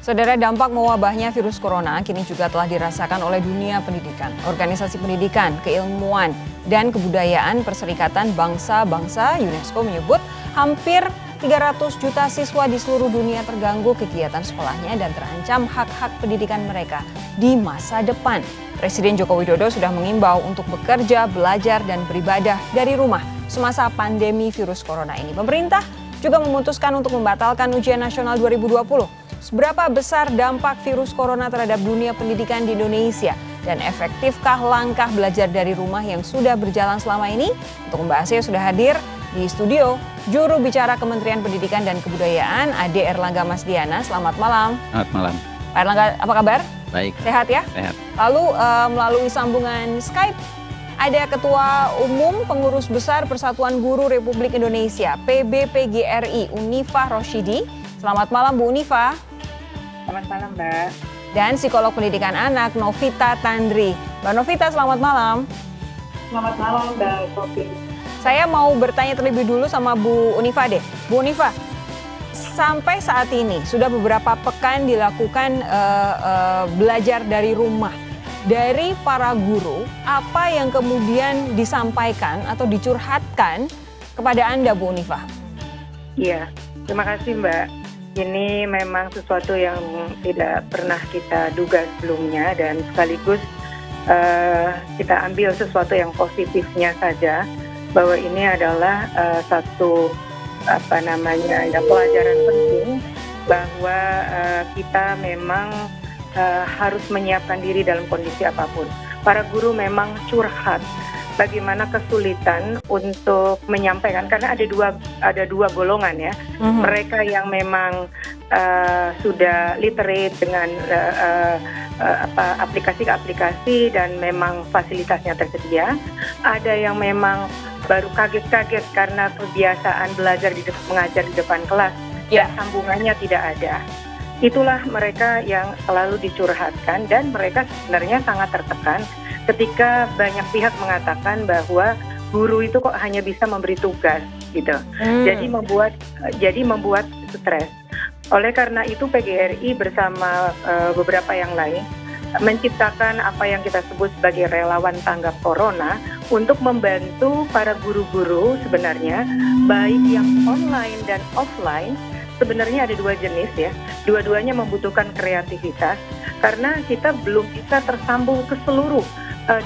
Saudara, dampak mewabahnya virus corona kini juga telah dirasakan oleh dunia pendidikan, organisasi pendidikan, keilmuan, dan kebudayaan Perserikatan Bangsa-Bangsa UNESCO menyebut hampir 300 juta siswa di seluruh dunia terganggu kegiatan sekolahnya dan terancam hak-hak pendidikan mereka di masa depan. Presiden Joko Widodo sudah mengimbau untuk bekerja, belajar, dan beribadah dari rumah semasa pandemi virus corona ini. Pemerintah juga memutuskan untuk membatalkan ujian nasional 2020. Seberapa besar dampak virus corona terhadap dunia pendidikan di Indonesia dan efektifkah langkah belajar dari rumah yang sudah berjalan selama ini? Untuk membahasnya sudah hadir di studio juru bicara Kementerian Pendidikan dan Kebudayaan Ade Erlangga Masdiana. Selamat malam. Selamat malam. Pak Erlangga, apa kabar? Baik. Sehat ya? Sehat. Lalu melalui sambungan Skype ada Ketua Umum Pengurus Besar Persatuan Guru Republik Indonesia PBPGRI Unifah Roshidi. Selamat malam Bu Unifah. Selamat malam Mbak. Dan psikolog pendidikan anak Novita Tandri. Mbak Novita, selamat malam. Selamat malam Mbak Sofi. Saya mau bertanya terlebih dulu sama Bu Unifah deh. Bu Unifah, sampai saat ini sudah beberapa pekan dilakukan belajar dari rumah. Dari para guru, apa yang kemudian disampaikan atau dicurhatkan kepada Anda Bu Unifah? Iya, terima kasih Mbak. Ini memang sesuatu yang tidak pernah kita duga sebelumnya dan sekaligus kita ambil sesuatu yang positifnya saja bahwa ini adalah satu pelajaran penting bahwa kita memang harus menyiapkan diri dalam kondisi apapun. Para guru memang curhat bagaimana kesulitan untuk menyampaikan karena ada dua golongan ya. Mereka yang memang sudah literate dengan aplikasi ke aplikasi dan memang fasilitasnya tersedia. Ada yang memang baru kaget-kaget karena kebiasaan belajar mengajar di depan kelas dan sambungannya tidak ada. Itulah mereka yang selalu dicurhatkan dan mereka sebenarnya sangat tertekan ketika banyak pihak mengatakan bahwa guru itu kok hanya bisa memberi tugas gitu. Jadi membuat stres. Oleh karena itu PGRI bersama beberapa yang lain menciptakan apa yang kita sebut sebagai relawan tanggap corona untuk membantu para guru-guru sebenarnya baik yang online dan offline. Sebenarnya ada dua jenis ya, dua-duanya membutuhkan kreativitas karena kita belum bisa tersambung ke seluruh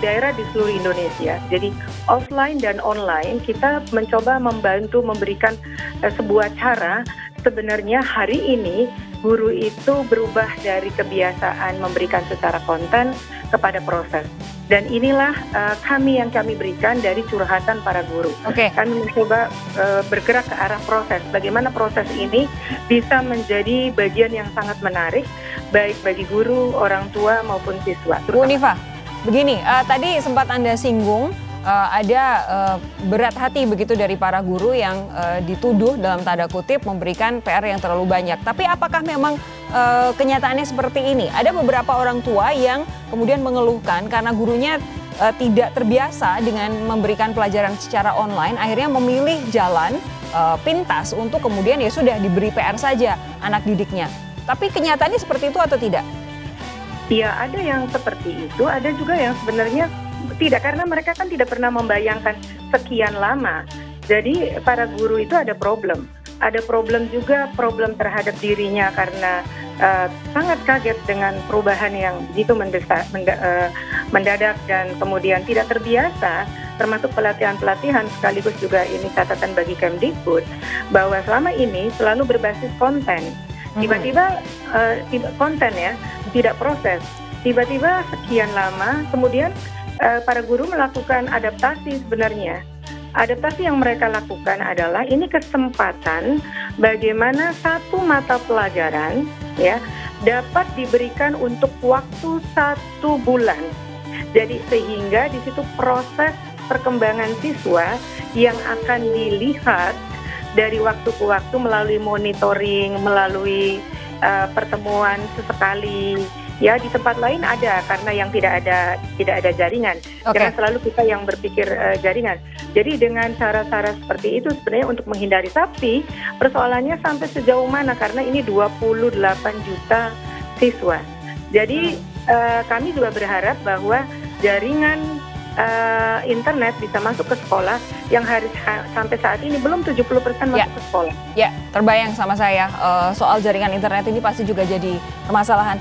daerah di seluruh Indonesia. Jadi offline dan online kita mencoba membantu memberikan sebuah cara. Sebenarnya hari ini guru itu berubah dari kebiasaan memberikan secara konten kepada proses. Dan inilah kami berikan dari curhatan para guru. Kami mencoba bergerak ke arah proses. Bagaimana proses ini bisa menjadi bagian yang sangat menarik, baik bagi guru, orang tua maupun siswa. Bu Unifah, begini, tadi sempat Anda singgung ada berat hati begitu dari para guru yang dituduh dalam tanda kutip memberikan PR yang terlalu banyak. Tapi apakah memang kenyataannya seperti ini? Ada beberapa orang tua yang kemudian mengeluhkan karena gurunya tidak terbiasa dengan memberikan pelajaran secara online, akhirnya memilih jalan pintas untuk kemudian ya sudah diberi PR saja anak didiknya. Tapi kenyataannya seperti itu atau tidak? Ya, ada yang seperti itu, ada juga yang sebenarnya tidak, karena mereka kan tidak pernah membayangkan sekian lama. Jadi para guru itu ada problem juga, problem terhadap dirinya karena sangat kaget dengan perubahan yang begitu mendadak dan kemudian tidak terbiasa, termasuk pelatihan-pelatihan sekaligus juga ini catatan bagi Kemdikbud bahwa selama ini selalu berbasis konten. Tiba-tiba konten ya, tidak proses. Tiba-tiba sekian lama kemudian para guru melakukan adaptasi sebenarnya. Adaptasi yang mereka lakukan adalah ini kesempatan bagaimana satu mata pelajaran ya dapat diberikan untuk waktu 1 bulan. Jadi sehingga di situ proses perkembangan siswa yang akan dilihat dari waktu ke waktu melalui monitoring, melalui pertemuan sesekali. Ya, di tempat lain ada karena yang tidak ada jaringan. Jangan selalu kita yang berpikir jaringan. Jadi dengan cara-cara seperti itu sebenarnya untuk menghindari, tapi persoalannya sampai sejauh mana karena ini 28 juta siswa. Jadi kami juga berharap bahwa jaringan internet bisa masuk ke sekolah yang sampai saat ini belum 70% masuk ke sekolah. Ya, terbayang sama saya soal jaringan internet ini pasti juga jadi permasalahan.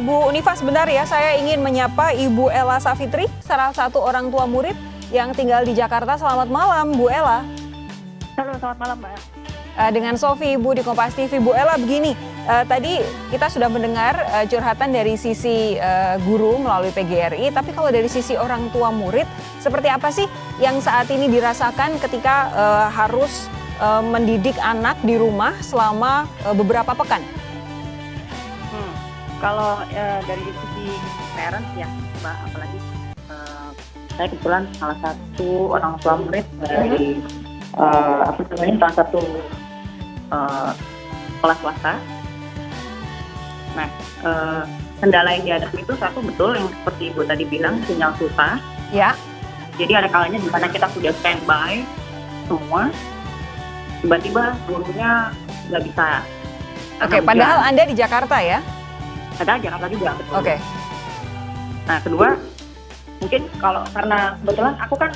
Bu Unifa, sebentar ya, saya ingin menyapa Ibu Ella Safitri, salah satu orang tua murid yang tinggal di Jakarta. Selamat malam, Bu Ella. Halo, selamat malam, Mbak. Dengan Sofi, Ibu di Kompas TV. Bu Ella, begini, tadi kita sudah mendengar curhatan dari sisi guru melalui PGRI, tapi kalau dari sisi orang tua murid, seperti apa sih yang saat ini dirasakan ketika harus mendidik anak di rumah selama beberapa pekan? Kalau dari sisi parents ya, Mbak, apalagi saya kebetulan salah satu orang tua murid dari salah satu sekolah swasta. Nah, kendala yang dihadapi itu satu betul yang seperti Ibu tadi bilang, sinyal susah. Ya. Jadi ada kalanya di mana kita sudah standby semua, tiba-tiba gurunya nggak bisa. Oke, padahal Anda di Jakarta ya? Ada Jakarta juga, betul. Oke. Nah, kedua, mungkin kalau karena kebetulan aku kan,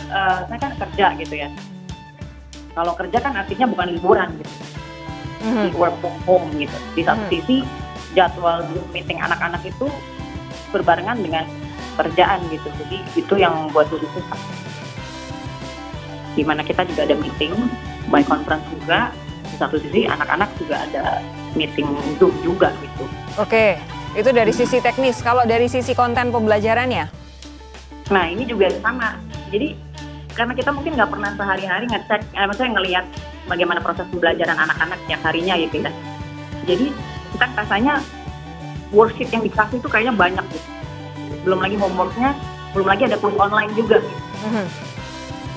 saya kan kerja gitu ya. Kalau kerja kan artinya bukan liburan gitu. Di work from home gitu. Di satu sisi jadwal meeting anak-anak itu berbarengan dengan kerjaan gitu. Jadi itu yang buat dulu susah. Dimana kita juga ada meeting by conference juga. Di satu sisi anak-anak juga ada meeting Zoom juga gitu. Oke, itu dari sisi teknis. Kalau dari sisi konten pembelajarannya? Nah, ini juga sama. Jadi karena kita mungkin nggak pernah sehari-hari ngecek, maksudnya ngelihat bagaimana proses pembelajaran anak-anak tiap harinya gitu ya. Jadi kita rasanya worksheet yang dikasih itu kayaknya banyak gitu. Belum lagi homeworknya, belum lagi ada kuis online juga gitu.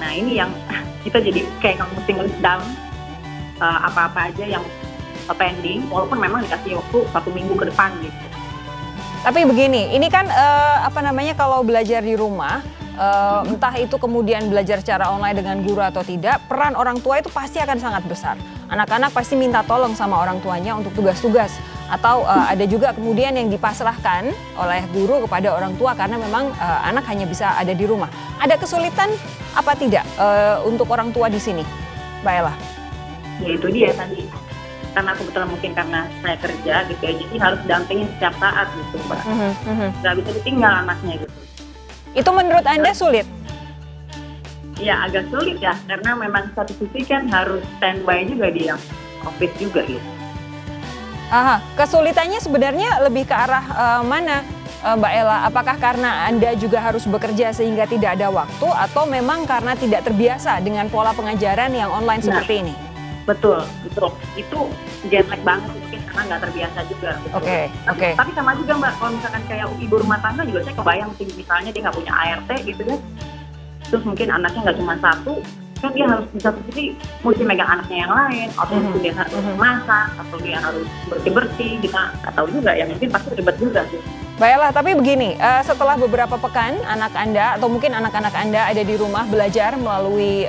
Nah, ini yang kita jadi kayak mesti nge-list down apa-apa aja yang pending, walaupun memang dikasih waktu 1 minggu ke depan gitu. Tapi begini, ini kan kalau belajar di rumah, entah itu kemudian belajar secara online dengan guru atau tidak, peran orang tua itu pasti akan sangat besar. Anak-anak pasti minta tolong sama orang tuanya untuk tugas-tugas. Atau ada juga kemudian yang dipasrahkan oleh guru kepada orang tua karena memang anak hanya bisa ada di rumah. Ada kesulitan apa tidak untuk orang tua di sini, Mbak Ella? Ya itu dia tadi. Karena kebetulan mungkin karena saya kerja gitu ya, jadi harus dampingin setiap saat gitu, Mbak. Nggak bisa ditinggal anaknya gitu. Itu menurut Anda sulit? Ya agak sulit ya, karena memang satu sisi kan harus standby juga di yang office juga gitu. Kesulitannya sebenarnya lebih ke arah mana, Mbak Ella? Apakah karena Anda juga harus bekerja sehingga tidak ada waktu, atau memang karena tidak terbiasa dengan pola pengajaran yang online seperti ini? Betul. Itu jet lag banget mungkin karena nggak terbiasa juga. Oke. Tapi sama juga Mbak, kalau misalkan kayak ibu rumah tangga juga saya kebayang sih, misalnya dia nggak punya ART gitu ya. Terus mungkin anaknya nggak cuma satu, kan dia harus bisa sendiri, mesti megang anaknya yang lain, atau mungkin dia harus masak, atau dia harus bersih-bersih, kita nggak tahu juga ya, mungkin pasti ribet juga sih. Mbak Ella, tapi begini, setelah beberapa pekan anak Anda atau mungkin anak-anak Anda ada di rumah belajar melalui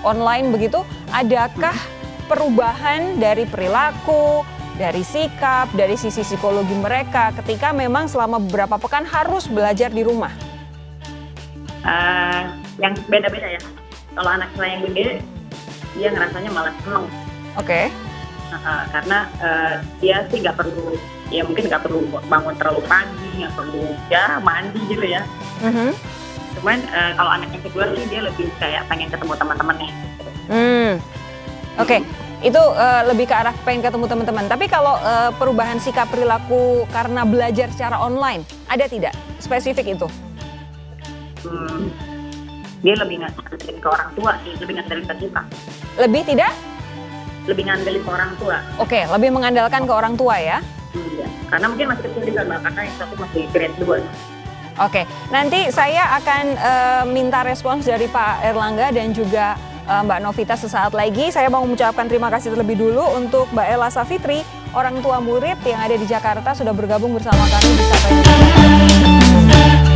online begitu, adakah perubahan dari perilaku, dari sikap, dari sisi psikologi mereka ketika memang selama beberapa pekan harus belajar di rumah? Yang beda-beda ya. Kalau anak saya yang gede, dia ngerasanya malah seneng. Oke. Karena dia sih nggak perlu, ya mungkin nggak perlu bangun terlalu pagi, nggak perlu ya mandi gitu ya. Cuman kalau anak yang kedua sih dia lebih kayak pengen ketemu teman-temannya. Oke. Itu lebih ke arah pengen ketemu teman-teman. Tapi kalau perubahan sikap perilaku karena belajar secara online, ada tidak spesifik itu? Dia lebih ngandelin ke orang tua sih, lebih ngandelin ke kita. Lebih tidak? Lebih ngandelin ke orang tua. Oke, lebih mengandalkan ke orang tua ya? Iya, karena mungkin masih kecil juga Mbak, karena yang satu masih grade 2. Oke, nanti saya akan minta respons dari Pak Erlangga dan juga Mbak Novita sesaat lagi. Saya mau mengucapkan terima kasih terlebih dulu untuk Mbak Ella Safitri, orang tua murid yang ada di Jakarta, sudah bergabung bersama kami di Sapa Indonesia.